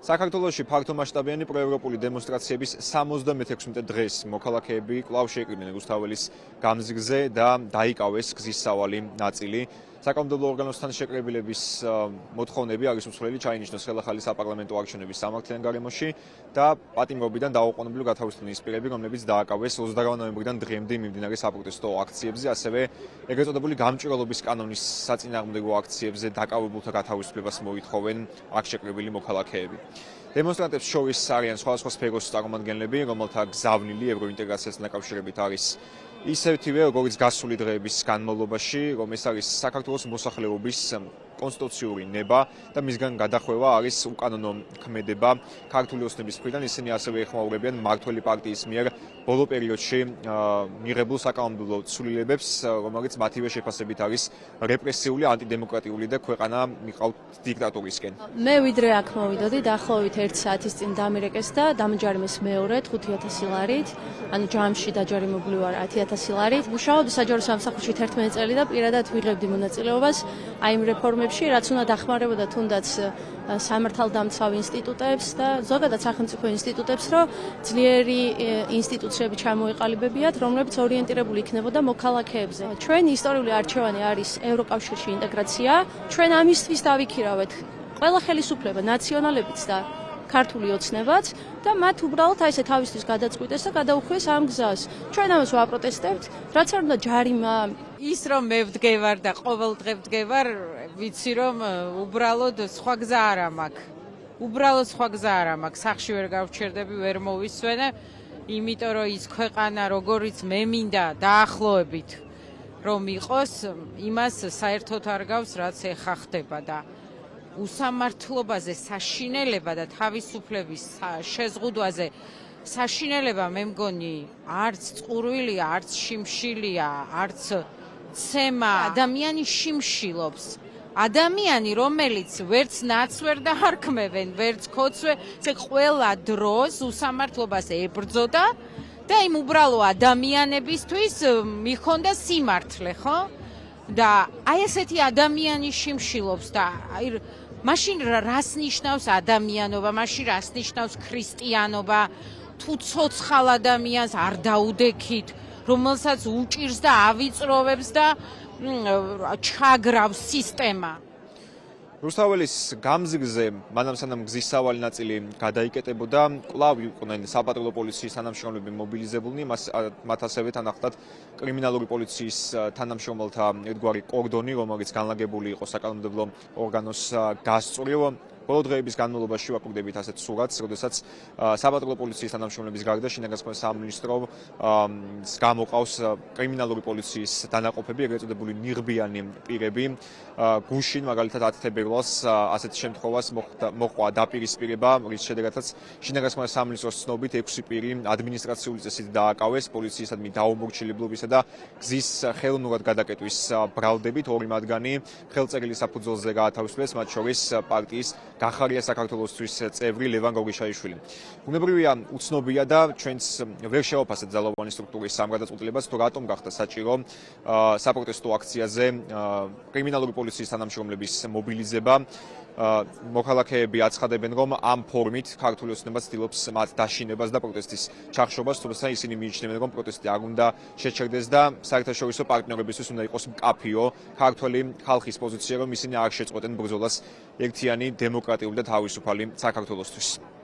საქართველოში ფართომასშტაბიანი პროევროპული დემონსტრაციების 76 დღეს მოქალაქეები კვლავ შეიკრიბნენ რუსთაველის გამზირზე და დაიკავეს გზის სავალი ნაწილი. საკანონმდებლო ორგანოსთან შეკრებილების მოთხოვნები არის უცვლელი ჩაინიშნოს ხელახალი საპარლამენტო არჩევნების სამართლიან გარემოში და პატიმრობიდან დაუყოვნებლივ გათავისუფლდნენ ის პირები, რომლებიც დააკავეს 28 ნოემბრიდან დღემდე მიმდინარე საპროტესტო აქციებზე, ასევე ეგრეთ წოდებული გამჭვირვალობის კანონის საწინააღმდეგო აქციებზე დაკავებულთა გათავისუფლებას მოითხოვენ აქ შეკრებილი მოქალაქეები. დემონსტრანტებს შორის არიან სხვადასხვა სფეროს წარმომადგენლები, რომელთა გზავნილი ევროინტეგრაციასთან დაკავშირებით არის ისეთივე, როგორც გასული დღეების განმავლობაში, რომ ეს არის საქართველოს მოსახლეობის კონსტიტუციური ნება და მისგან გადახვევა არის უკანონო ქმედება ქართული ოცნების მხრიდან. ისინი ასევე ეხმაურებიან მმართველი პარტიის მიერ ბოლო პერიოდში მიღებულ საკანონმდებლო ცვლილებებს, რომელიც მათივე შეფასებით არის რეპრესიული, ანტიდემოკრატიული და ქვეყანა მიყავთ დიქტატურისკენ. მე ვიდრე აქ მოვიდოდი, დაახლოებით 1 საათის წინ დამირეკეს და დამჯარიმეს მეორე 5000 ლარით, ანუ ჯამში დაჯარიმებული ვარ 10000 ლარით. მუშაობდი საჯარო სამსახურში 11 წელი და პირადად ვიღებდი მონაწილეობას აი იმ რეფორმებში, რაც უნდა დახმარებოდა თუნდაც სამართალდამცავ ინსტიტუტებს და ზოგადად სახელმწიფო ინსტიტუტებს, რომ ძლიერი ინსტიტუციები ჩამოეყალიბებიათ, რომლებიც ორიენტირებული იქნებოდა მოქალაქეებზე. ჩვენი ისტორიული არჩევანი არის ევროკავშირში ინტეგრაცია. ჩვენ ამისთვის დავიქირავეთ ყველა ხელისუფლება, ნაციონალებიც და ქართული ოცნებაც და მათ უბრალოდ აი ესე თავისთვის გადაწყვიტეს და გადაუხვიეს ამ გზას. ჩვენ ამას ვაპროტესტებთ, რაც არ უნდა ჯარიმა. ის რომ მე ვდგევარ და ყოველ დღე ვდგევარ, ვიცი რომ უბრალოდ სხვა გზა არ მაქვს. უბრალოდ სხვა გზა არ მაქვს. სახში ვერ გავჩერდები, ვერ მოვისვენე, იმიტომ რომ ის ქვეყანა, როგორიც მე მინდა დაახლოებით რომ იყოს, იმას საერთოდ არ გავს, რაც ეხა ხდება და უსამართლობაზე საშინელება და თავისუფლების შეზღუდვაზე საშინელება მე მგონი არც წყურვილია, არც შიმშილია, არც ცემა. ადამიანი შიმშილობს. ადამიანი, რომელიც ვერც ნაცს ვერ დაარქმევენ, ვერც ქოცვე, ეს ყველა დროს უსამართლობას ებრძოდა და იმ უბრალო ადამიანებისთვის მიხონდა სიმართლე, ხო? და აი ესეთი ადამიანი შიმშილობს და აი მაშინ რას ნიშნავს ადამიანობა, მაშინ რას ნიშნავს ქრისტიანობა, თუ ცოცხალ ადამიანს არ დაუდექით, რომელსაც უჭირს და ავიწროვებს და ჩაგრავს სისტემა. რუსთაველის გამზირზე მანამ სანამ გზის სავალი ნაწილი გადაიკეტებოდა, კვლავ იყვნენ საპატრულო პოლიციის თანამშრომლები მობილიზებულნი, მათ ასევე თან ახლდათ კრიმინალური პოლიციის თანამშრომელთა ერთგვარი კორდონი, რომელიც განლაგებული იყო საკანონმდებლო ორგანოს გასწვრივ. ბოლო დღეების განმავლობაში ვაკვირდებით ასეთ სურათს, როდესაც საპატრულო პოლიციის თანამშრომლების გარდა შინაგან საქმეთა სამინისტროს გამოყავს კრიმინალური პოლიციის დანაყოფები, ეგრეთ წოდებული ნიღბიანი პირები. გუშინ მაგალითად 10 თებერვალს ასეთ შემთხვევას მოყვა დაპირისპირება, რის შედეგადაც შინაგან საქმეთა სამინისტროს ცნობით 6 პირი ადმინისტრაციული წესით დააკავეს პოლიციისადმი დაუმორჩილებლობისა და გზის ხელოვნურად გადაკეტვის ბრალდებით. 2 მათგანი ხელწერილი საფუძველზე გაათავისუფლეს, მათ შორის პარტიის გახარია საქართველოსთვის წევრი ლევან გოგიშაიშვილი. უნებრივია, უცნობია და ჩვენც ვერ შევაფასეთ ძალოვანი სტრუქტურის სამგადაწყვეტილებას, თუ რატომ გახდა საჭირო საპროტესტო აქციაზე კრიმინალური პოლიციის თანამშრომლების მობილიზება. მოქალაქეები აცხადებენ, რომ ამ ფორმით ქართული ოცნება ცდილობს მათ დაშინებას და პროტესტის ჩახშობას, თუმცა ისინი მიიჩნევენ, რომ პროტესტი არ უნდა შეჩერდეს და საერთაშორისო პარტნიორებისთვის უნდა იყოს მკაფიო ქართული ხალხის პოზიცია, რომ ისინი არ შეწყვეტენ ბრძოლას ერთიანი, დემოკრატიული და თავისუფალი საქართველოსთვის.